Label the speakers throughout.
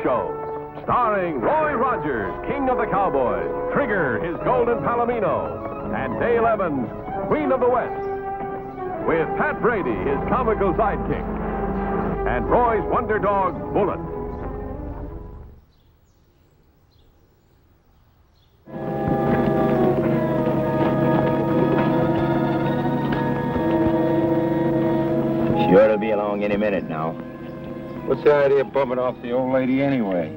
Speaker 1: Show. Starring Roy Rogers, King of the Cowboys, Trigger, his Golden Palomino, and Dale Evans, Queen of the West. With Pat Brady, his comical sidekick, and Roy's wonder dog, Bullet.
Speaker 2: Sure to be along any minute now.
Speaker 3: What's the idea of bumping off the old lady anyway?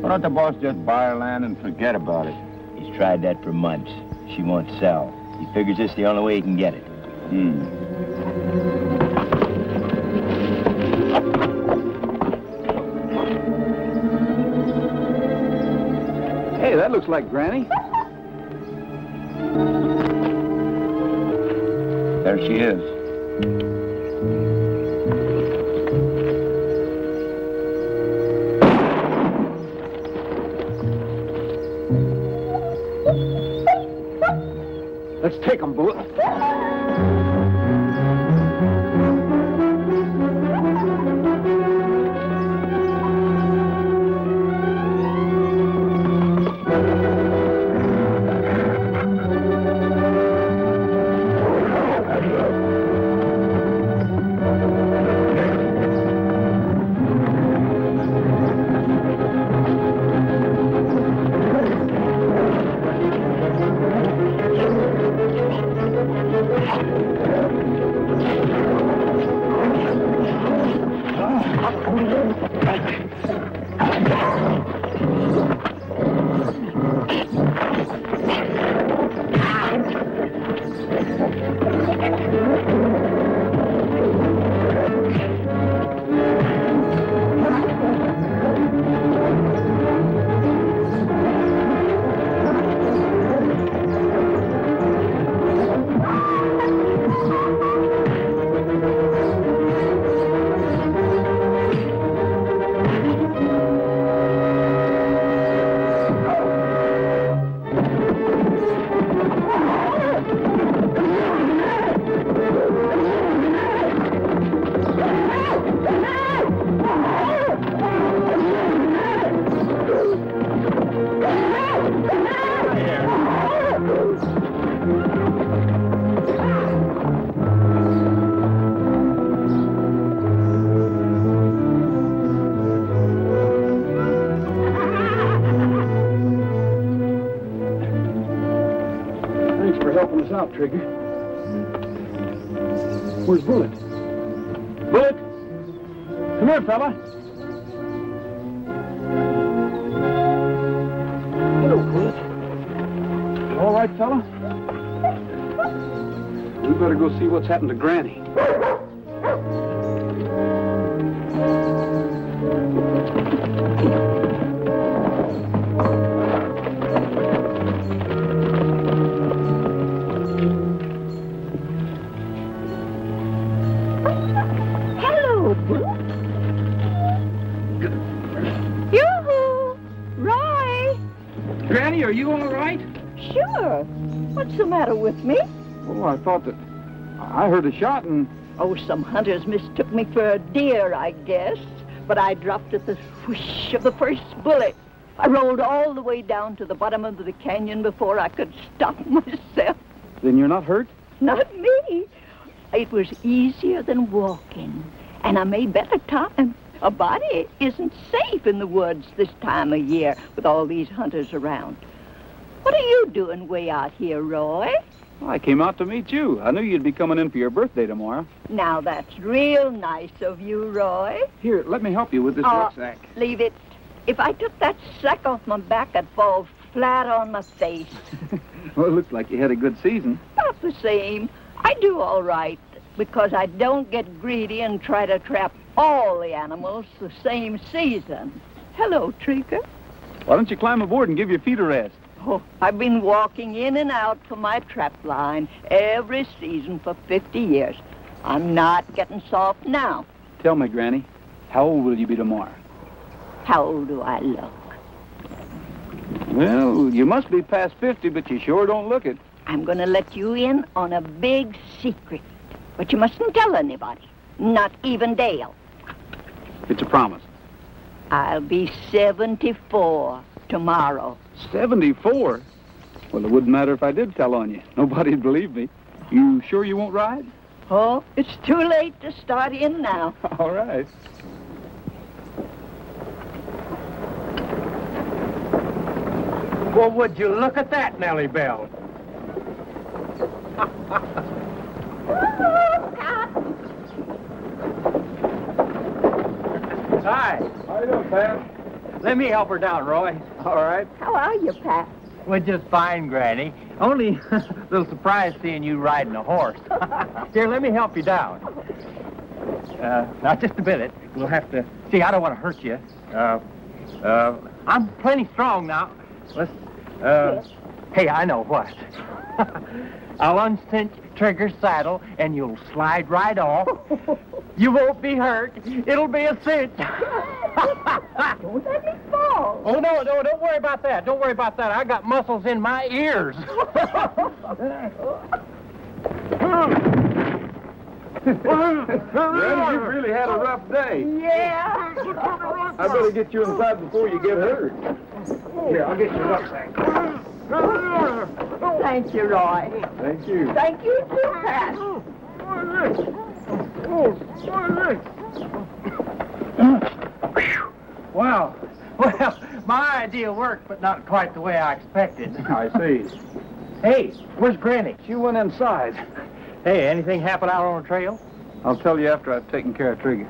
Speaker 3: Why don't the boss just buy her land and forget about it?
Speaker 2: He's tried that for months. She won't sell. He figures this is the only way he can get it.
Speaker 4: Hey, that looks like Granny.
Speaker 3: There she is.
Speaker 4: Let's take them, Bullet. Out, Trigger. Where's Bullet? Bullet! Come here, fella. Hello, Bullet. All right, fella? We better go see what's happened to Granny. Granny, are you all right?
Speaker 5: Sure. What's the matter with me?
Speaker 4: Oh, I thought that... I heard a shot and...
Speaker 5: Oh, some hunters mistook me for a deer, I guess. But I dropped at the whoosh of the first bullet. I rolled all the way down to the bottom of the canyon before I could stop myself.
Speaker 4: Then you're not hurt?
Speaker 5: Not me. It was easier than walking. And I made better time. A body isn't safe in the woods this time of year with all these hunters around. What are you doing way out here, Roy?
Speaker 4: Well, I came out to meet you. I knew you'd be coming in for your birthday tomorrow.
Speaker 5: Now, that's real nice of you, Roy.
Speaker 4: Here, let me help you with this rucksack.
Speaker 5: Leave it. If I took that sack off my back, I'd fall flat on my face.
Speaker 4: Well, it looks like you had a good season.
Speaker 5: About the same. I do all right, because I don't get greedy and try to trap all the animals the same season. Hello, Trigger.
Speaker 4: Why don't you climb aboard and give your feet a rest?
Speaker 5: Oh, I've been walking in and out from my trap line every season for 50 years. I'm not getting soft now.
Speaker 4: Tell me, Granny, how old will you be tomorrow?
Speaker 5: How old do I look?
Speaker 4: Well, you must be past 50, but you sure don't look it.
Speaker 5: I'm going to let you in on a big secret, but you mustn't tell anybody, not even Dale.
Speaker 4: It's a promise.
Speaker 5: I'll be 74 tomorrow.
Speaker 4: 74? Well, it wouldn't matter if I did tell on you. Nobody'd believe me. You sure you won't ride?
Speaker 5: Oh, it's too late to start in now.
Speaker 4: All right.
Speaker 6: Well, would you look at that, Nellie Bell? Hi.
Speaker 3: How you doing, Pat?
Speaker 6: Let me help her down, Roy.
Speaker 3: All right.
Speaker 5: How are you, Pat?
Speaker 6: We're just fine, Granny. Only a little surprised seeing you riding a horse. Here, let me help you down. Now, just a minute. We'll have to... See, I don't want to hurt you. I'm plenty strong now. Let's... Hey, I know what. I'll uncinch Trigger's saddle, and you'll slide right off. You won't be hurt. It'll be a cinch.
Speaker 5: Don't let me fall.
Speaker 6: Oh, no, don't worry about that. Don't worry about that. I got muscles in my ears.
Speaker 3: Granny, you've really had a rough day.
Speaker 5: Yeah.
Speaker 3: I better get you inside before you get hurt. Here, I'll get your rucksack.
Speaker 5: Thank you, Roy.
Speaker 3: Thank you.
Speaker 5: Thank you, too, Pat.
Speaker 6: Wow. Well, my idea worked, but not quite the way I expected.
Speaker 3: I see.
Speaker 6: Hey, where's Granny?
Speaker 3: She went inside.
Speaker 6: Hey, anything happen out on the trail?
Speaker 3: I'll tell you after I've taken care of Trigger.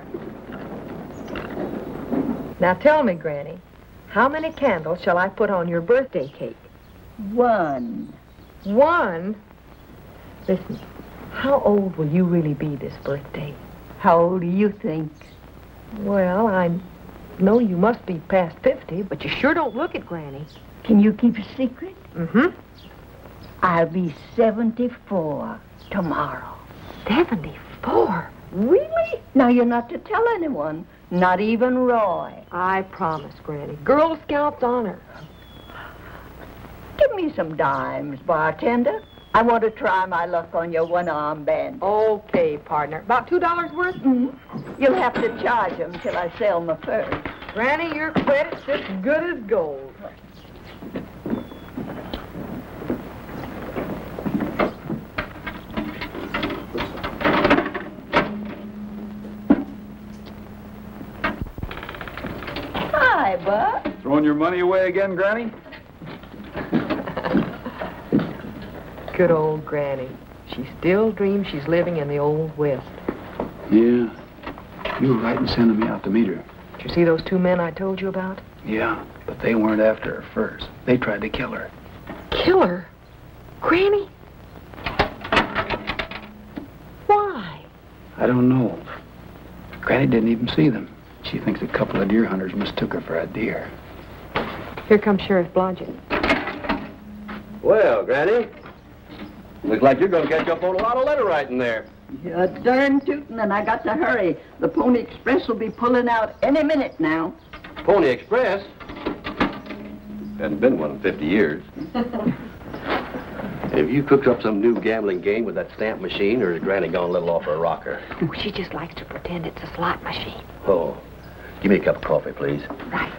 Speaker 7: Now tell me, Granny, how many candles shall I put on your birthday cake?
Speaker 5: 1.
Speaker 7: 1? Listen, how old will you really be this birthday?
Speaker 5: How old do you think?
Speaker 7: Well, I know you must be past 50, but you sure don't look it, Granny.
Speaker 5: Can you keep a secret?
Speaker 7: Mm-hmm.
Speaker 5: I'll be 74 tomorrow.
Speaker 7: 74? Really?
Speaker 5: Now, you're not to tell anyone, not even Roy.
Speaker 7: I promise, Granny. Girl Scout's honor.
Speaker 5: Give me some dimes, bartender. I want to try my luck on your one-arm band.
Speaker 7: Okay, partner. About $2 worth?
Speaker 5: Mm-hmm. You'll have to charge them till I sell my furs.
Speaker 7: Granny, your credit's just good as gold.
Speaker 5: Hi, Bud.
Speaker 3: Throwing your money away again, Granny?
Speaker 7: Good old Granny. She still dreams she's living in the Old West.
Speaker 8: Yeah. You were right in sending me out to meet her.
Speaker 7: Did you see those 2 men I told you about?
Speaker 8: Yeah, but they weren't after her first. They tried to kill her.
Speaker 7: Kill her? Granny? Why?
Speaker 8: I don't know. Granny didn't even see them. She thinks a couple of deer hunters mistook her for a deer.
Speaker 7: Here comes Sheriff Blodgett.
Speaker 9: Well, Granny, looks like you're going to catch up on a lot of letter writing there.
Speaker 5: You're darn tootin', and I got to hurry. The Pony Express will be pulling out any minute now.
Speaker 9: Pony Express? Hadn't been one in 50 years. Have you cooked up some new gambling game with that stamp machine, or has Granny gone a little off her rocker?
Speaker 7: Oh, she just likes to pretend it's a slot machine.
Speaker 9: Oh, give me a cup of coffee, please.
Speaker 7: Right.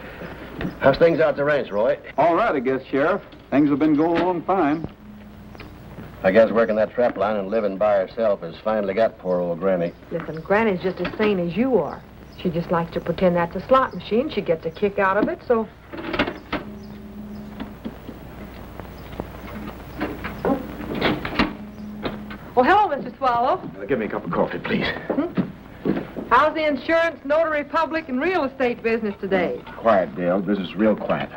Speaker 9: How's things out at the ranch, Roy?
Speaker 3: All right, I guess, Sheriff. Things have been going along fine.
Speaker 9: I guess working that trap line and living by herself has finally got poor old Granny.
Speaker 7: Listen, Granny's just as sane as you are. She just likes to pretend that's a slot machine. She gets a kick out of it, so... Well, hello, Mr. Swallow.
Speaker 8: Give me a cup of coffee, please.
Speaker 7: How's the insurance, notary public, and real estate business today?
Speaker 3: Quiet, Dale. This is real quiet.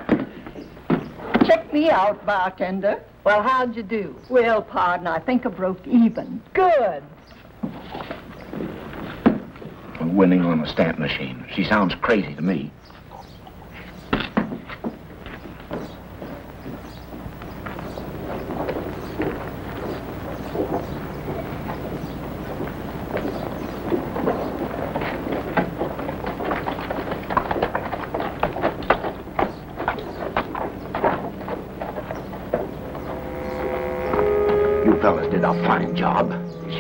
Speaker 5: Check me out, bartender.
Speaker 7: Well, how'd you do?
Speaker 5: Well, pardon, I think I broke even.
Speaker 7: Good.
Speaker 8: Winning on a stamp machine. She sounds crazy to me.
Speaker 3: You fellas did a fine job.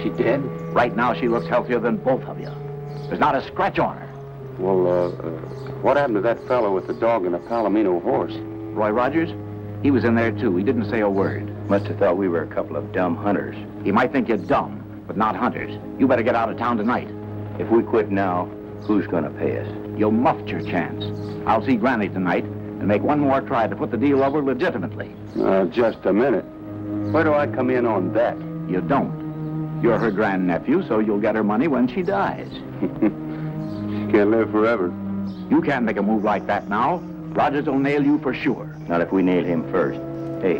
Speaker 3: She did. Right now, she looks healthier than both of you. There's not a scratch on her. Well, what happened to that fellow with the dog and a Palomino horse?
Speaker 8: Roy Rogers? He was in there, too. He didn't say a word.
Speaker 2: Must have thought we were a couple of dumb hunters.
Speaker 8: He might think you're dumb, but not hunters. You better get out of town tonight.
Speaker 2: If we quit now, who's gonna pay us?
Speaker 8: You'll muffed your chance. I'll see Granny tonight and make one more try to put the deal over legitimately.
Speaker 3: Just a minute. Where do I come in on that?
Speaker 8: You don't. You're her grandnephew, so you'll get her money when she dies.
Speaker 3: She can't live forever.
Speaker 8: You can't make a move like that now. Rogers will nail you for sure.
Speaker 2: Not if we nail him first. Hey.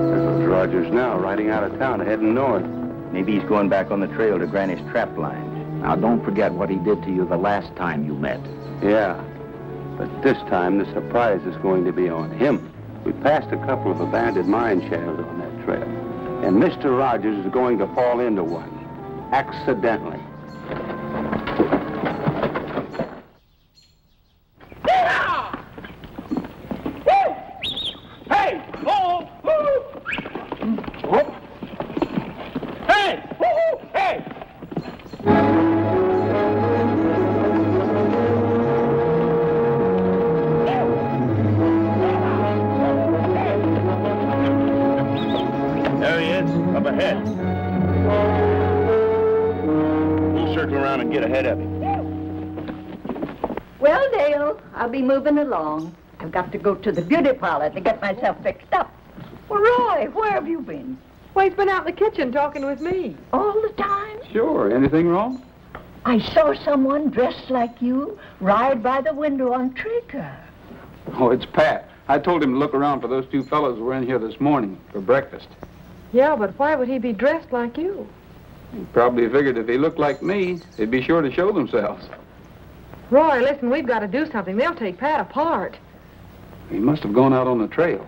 Speaker 3: There's Rogers now, riding out of town, heading north.
Speaker 2: Maybe he's going back on the trail to Granny's trap lines.
Speaker 8: Now, don't forget what he did to you the last time you met.
Speaker 3: Yeah, but this time the surprise is going to be on him. We passed a couple of abandoned mine shafts on that trail, and Mr. Rogers is going to fall into one, accidentally.
Speaker 6: Hey! Oh! Whoop! Hey! Hey!
Speaker 2: There he is, up ahead. We'll circle around and get ahead of him.
Speaker 5: Well, Dale, I'll be moving along. I've got to go to the beauty parlor to get myself fixed up. Well, Roy, where have you been?
Speaker 7: Well, he's been out in the kitchen talking with me.
Speaker 5: All the time?
Speaker 4: Sure. Anything wrong?
Speaker 5: I saw someone dressed like you ride by the window on Trigger.
Speaker 4: Oh, it's Pat. I told him to look around for those two fellows who were in here this morning for breakfast.
Speaker 7: Yeah, but why would he be dressed like you?
Speaker 4: He probably figured if he looked like me, they'd be sure to show themselves.
Speaker 7: Roy, listen, we've got to do something. They'll take Pat apart.
Speaker 4: He must have gone out on the trail.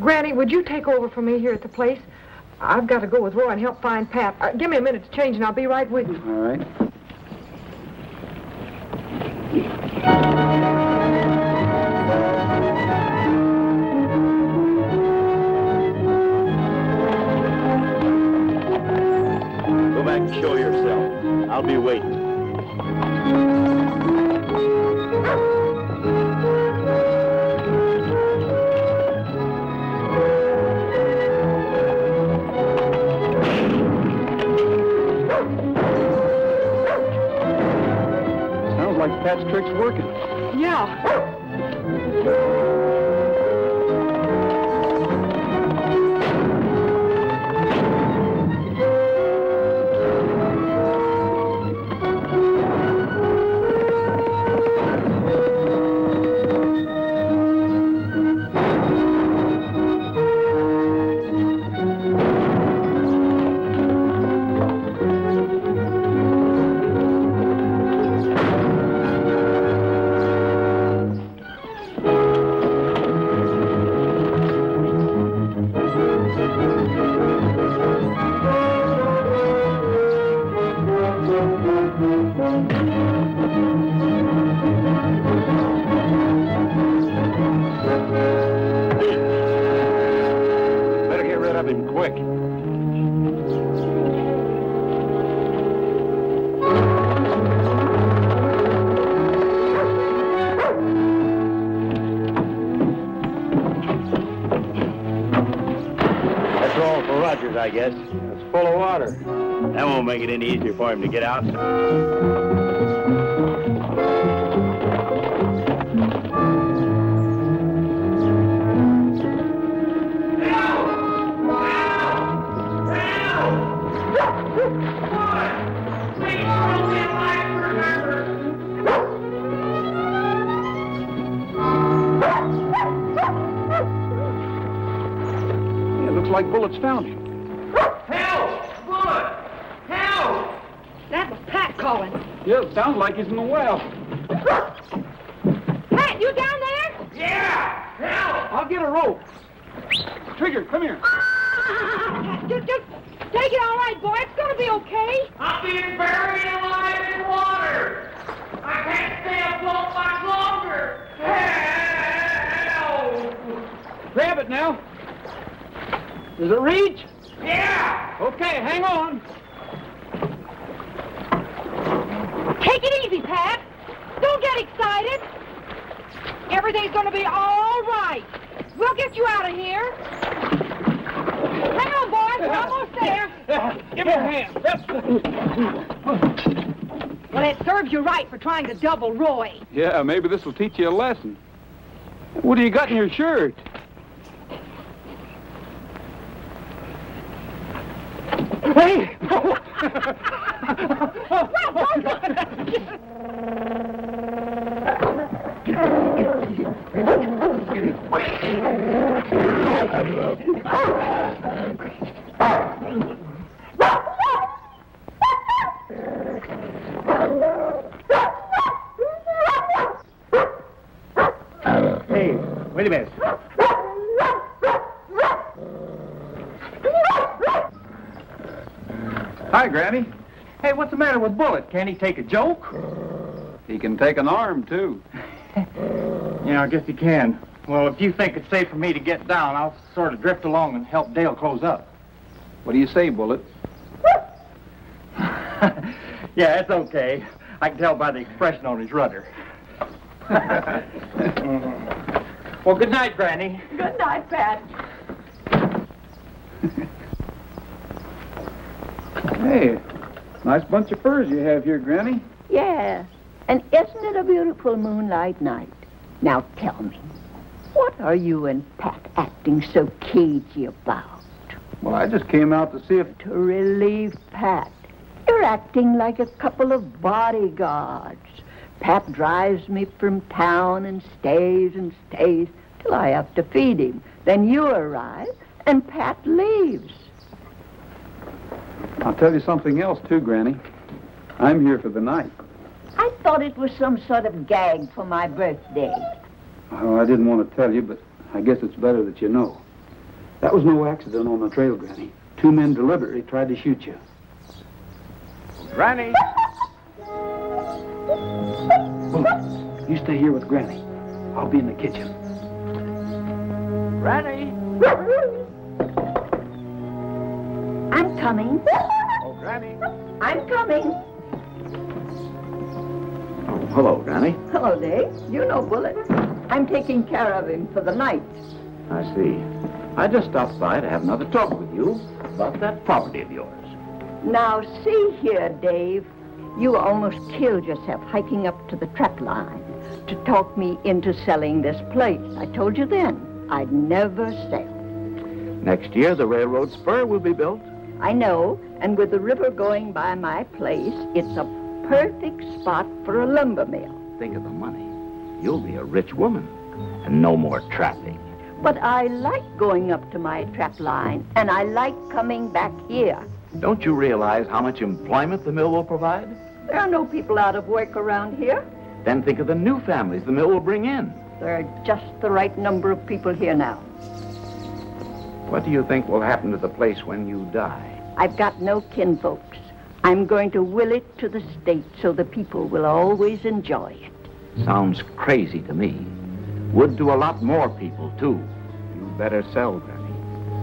Speaker 7: Granny, would you take over for me here at the place? I've got to go with Roy and help find Pat. Give me a minute to change and I'll be right with you.
Speaker 4: All right.
Speaker 2: Go back and show yourself. I'll be waiting.
Speaker 4: Sounds like Pat's trick's working.
Speaker 7: Yeah.
Speaker 3: Better get rid of him quick.
Speaker 2: That's all for Rogers, I guess.
Speaker 3: It's full of water.
Speaker 2: That won't make it any easier for him to get out.
Speaker 4: It looks like bullets found him.
Speaker 7: That was Pat calling.
Speaker 4: Yeah, it sounds like he's in the well.
Speaker 7: Pat, you down there?
Speaker 6: Yeah! Help!
Speaker 4: I'll get a rope. Trigger, come here.
Speaker 7: Just take it all right, boy. It's going to be okay.
Speaker 6: I'm being buried alive in water! I can't stay afloat much longer! Help!
Speaker 4: now. Does it reach? Yeah! Okay, hang on.
Speaker 7: Take it easy, Pat. Don't get excited. Everything's going to be all right. We'll get you out of here. Hang on, boys. We're almost there.
Speaker 4: Give me a hand.
Speaker 7: Well, it serves you right for trying to double Roy.
Speaker 4: Yeah, maybe this will teach you a lesson. What do you got in your shirt? Hey!
Speaker 6: Hey, wait a minute.
Speaker 4: Hi, Granny.
Speaker 6: Hey, what's the matter with Bullet? Can't he take a joke?
Speaker 4: He can take an arm, too.
Speaker 6: Yeah, I guess he can. Well, if you think it's safe for me to get down, I'll sort of drift along and help Dale close up.
Speaker 4: What do you say, Bullet?
Speaker 6: Yeah, it's okay. I can tell by the expression on his rudder. Well, good night, Granny.
Speaker 5: Good night, Pat.
Speaker 4: Hey, nice bunch of furs you have here, Granny.
Speaker 5: Yeah, and isn't it a beautiful moonlight night? Now tell me, what are you and Pat acting so cagey about?
Speaker 4: Well, I just came out to see if...
Speaker 5: To relieve Pat. You're acting like a couple of bodyguards. Pat drives me from town and stays till I have to feed him. Then you arrive and Pat leaves.
Speaker 4: I'll tell you something else, too, Granny. I'm here for the night.
Speaker 5: I thought it was some sort of gag for my birthday.
Speaker 4: Oh, I didn't want to tell you, but I guess it's better that you know. That was no accident on the trail, Granny. 2 men deliberately tried to shoot you.
Speaker 6: Granny!
Speaker 4: Bullet, you stay here with Granny. I'll be in the kitchen.
Speaker 6: Granny!
Speaker 5: I'm coming.
Speaker 6: Oh, Granny.
Speaker 5: I'm coming.
Speaker 3: Oh, hello, Granny.
Speaker 5: Hello, Dave. You know Bullet. I'm taking care of him for the night.
Speaker 3: I see. I just stopped by to have another talk with you about that property of yours.
Speaker 5: Now, see here, Dave. You almost killed yourself hiking up to the trap line to talk me into selling this place. I told you then I'd never sell.
Speaker 3: Next year, the railroad spur will be built.
Speaker 5: I know, and with the river going by my place, it's a perfect spot for a lumber mill.
Speaker 3: Think of the money. You'll be a rich woman, and no more trapping.
Speaker 5: But I like going up to my trap line, and I like coming back here.
Speaker 3: Don't you realize how much employment the mill will provide?
Speaker 5: There are no people out of work around here.
Speaker 3: Then think of the new families the mill will bring in.
Speaker 5: There are just the right number of people here now.
Speaker 3: What do you think will happen to the place when you die?
Speaker 5: I've got no kinfolks. I'm going to will it to the state so the people will always enjoy it.
Speaker 3: Sounds crazy to me. Would to a lot more people, too. You better sell, Granny.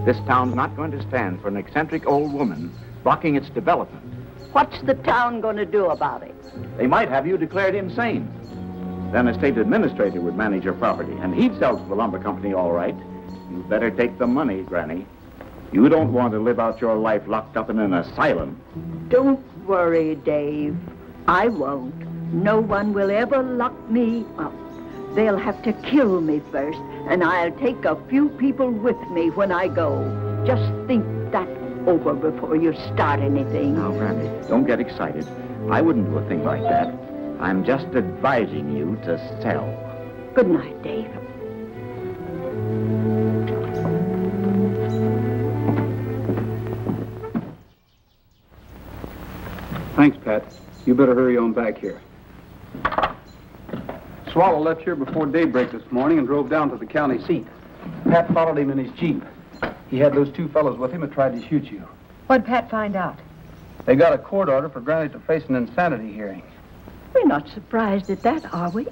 Speaker 3: This town's not going to stand for an eccentric old woman blocking its development.
Speaker 5: What's the town going to do about it?
Speaker 3: They might have you declared insane. Then a state administrator would manage your property, and he'd sell to the lumber company all right. You better take the money, Granny. You don't want to live out your life locked up in an asylum.
Speaker 5: Don't worry, Dave. I won't. No one will ever lock me up. They'll have to kill me first, and I'll take a few people with me when I go. Just think that over before you start anything.
Speaker 3: Now, Granny, don't get excited. I wouldn't do a thing like that. I'm just advising you to sell.
Speaker 5: Good night, Dave.
Speaker 4: Thanks, Pat. You better hurry on back here. Swallow left here before daybreak this morning and drove down to the county seat. Pat followed him in his Jeep. He had those 2 fellows with him that tried to shoot you.
Speaker 7: What'd Pat find out?
Speaker 4: They got a court order for Granny to face an insanity hearing.
Speaker 5: We're not surprised at that, are we?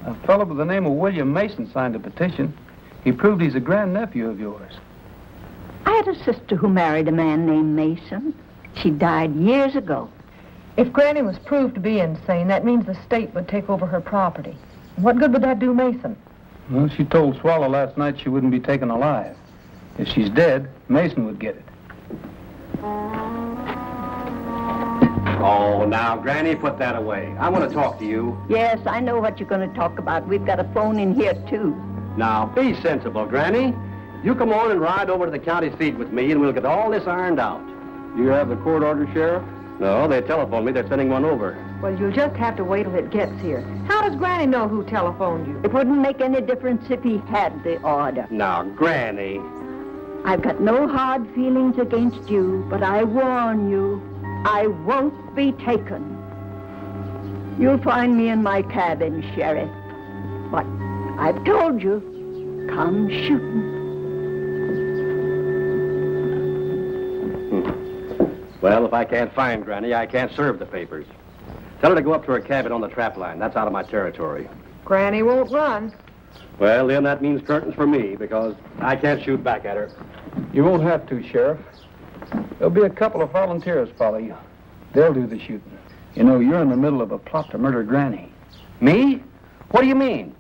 Speaker 4: A fellow by the name of William Mason signed a petition.
Speaker 8: He proved he's a grandnephew of yours.
Speaker 5: I had a sister who married a man named Mason. She died years ago.
Speaker 7: If Granny was proved to be insane, that means the state would take over her property. What good would that do Mason?
Speaker 8: Well, she told Swallow last night she wouldn't be taken alive. If she's dead, Mason would get it.
Speaker 9: Oh, now, Granny, put that away. I want to talk to you.
Speaker 5: Yes, I know what you're going to talk about. We've got a phone in here, too.
Speaker 9: Now, be sensible, Granny. You come on and ride over to the county seat with me, and we'll get all this ironed out.
Speaker 3: You have the court order, Sheriff?
Speaker 9: No, they telephoned me. They're sending one over.
Speaker 7: Well, you'll just have to wait till it gets here. How does Granny know who telephoned you?
Speaker 5: It wouldn't make any difference if he had the order.
Speaker 9: Now, Granny.
Speaker 5: I've got no hard feelings against you, but I warn you, I won't be taken. You'll find me in my cabin, Sheriff. But I've told you, come shooting.
Speaker 9: Well, if I can't find Granny, I can't serve the papers. Tell her to go up to her cabin on the trap line. That's out of my territory.
Speaker 7: Granny won't run.
Speaker 9: Well, then that means curtains for me, because I can't shoot back at her.
Speaker 8: You won't have to, Sheriff. There'll be a couple of volunteers follow you. They'll do the shooting. You know, you're in the middle of a plot to murder Granny.
Speaker 9: Me? What do you mean?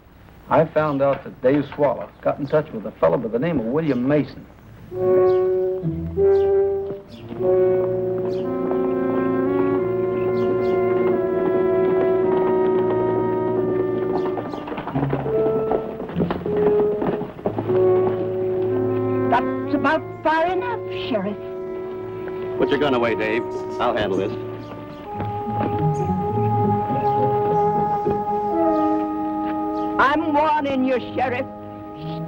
Speaker 8: I found out that Dave Swallow got in touch with a fellow by the name of William Mason.
Speaker 5: That's about far enough, Sheriff.
Speaker 9: Put your gun away, Dave. I'll handle this.
Speaker 5: I'm warning you, Sheriff.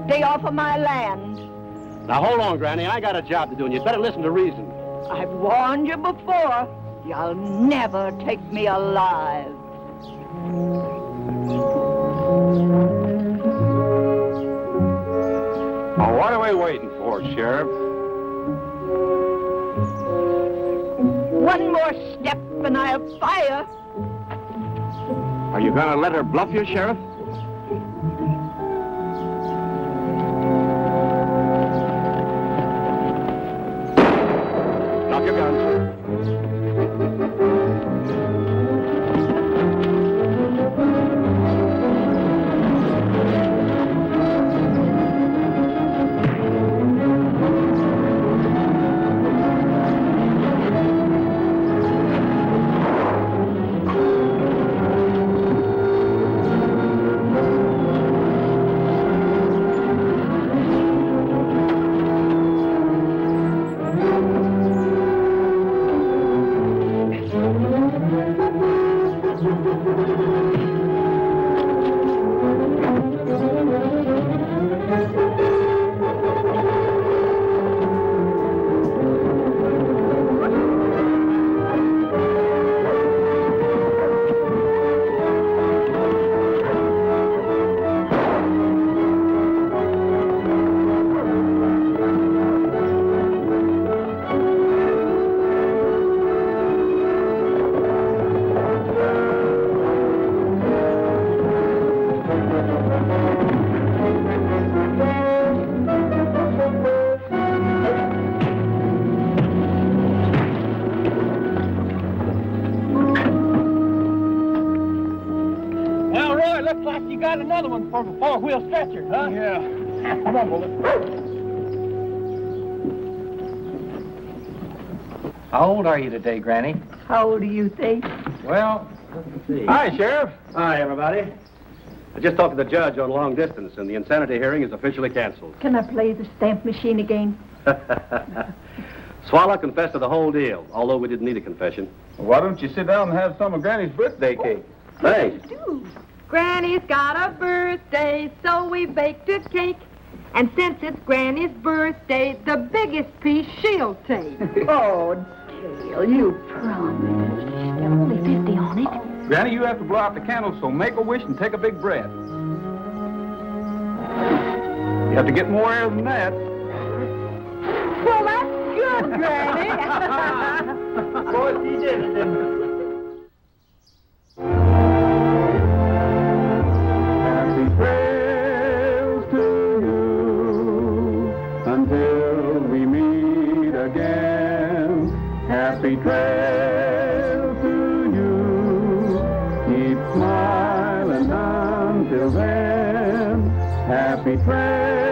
Speaker 5: Stay off of my land.
Speaker 9: Now, hold on, Granny. I got a job to do, and you'd better listen to reason.
Speaker 5: I've warned you before. You'll never take me alive.
Speaker 3: Now, what are we waiting for, Sheriff?
Speaker 5: One more step and I'll fire.
Speaker 3: Are you going to let her bluff you, Sheriff?
Speaker 9: Drop your guns.
Speaker 6: You got another one for the four-wheel stretcher, huh?
Speaker 8: Yeah.
Speaker 6: Come on, bullet.
Speaker 8: How old are you today, Granny?
Speaker 5: How old do you think?
Speaker 8: Well, let's see.
Speaker 9: Hi, Sheriff. Hi, everybody. I just talked to the judge on long distance, and the insanity hearing is officially canceled.
Speaker 5: Can I play the stamp machine again?
Speaker 9: Swallow confessed to the whole deal, although we didn't need a confession.
Speaker 3: Why don't you sit down and have some of Granny's birthday cake?
Speaker 9: Thanks.
Speaker 7: Granny's got a birthday, so we baked a cake. And since it's Granny's birthday, the biggest piece she'll take.
Speaker 5: Oh, Dale, you promised. There are only 50 on it.
Speaker 3: Granny, you have to blow out the candles, so make a wish and take a big breath. You have to get more air than that.
Speaker 7: Well, that's good, Granny.
Speaker 6: Of course he did it, didn't he?
Speaker 3: Happy trails to you. Happy trail to you. Keep smiling until then. Happy trail.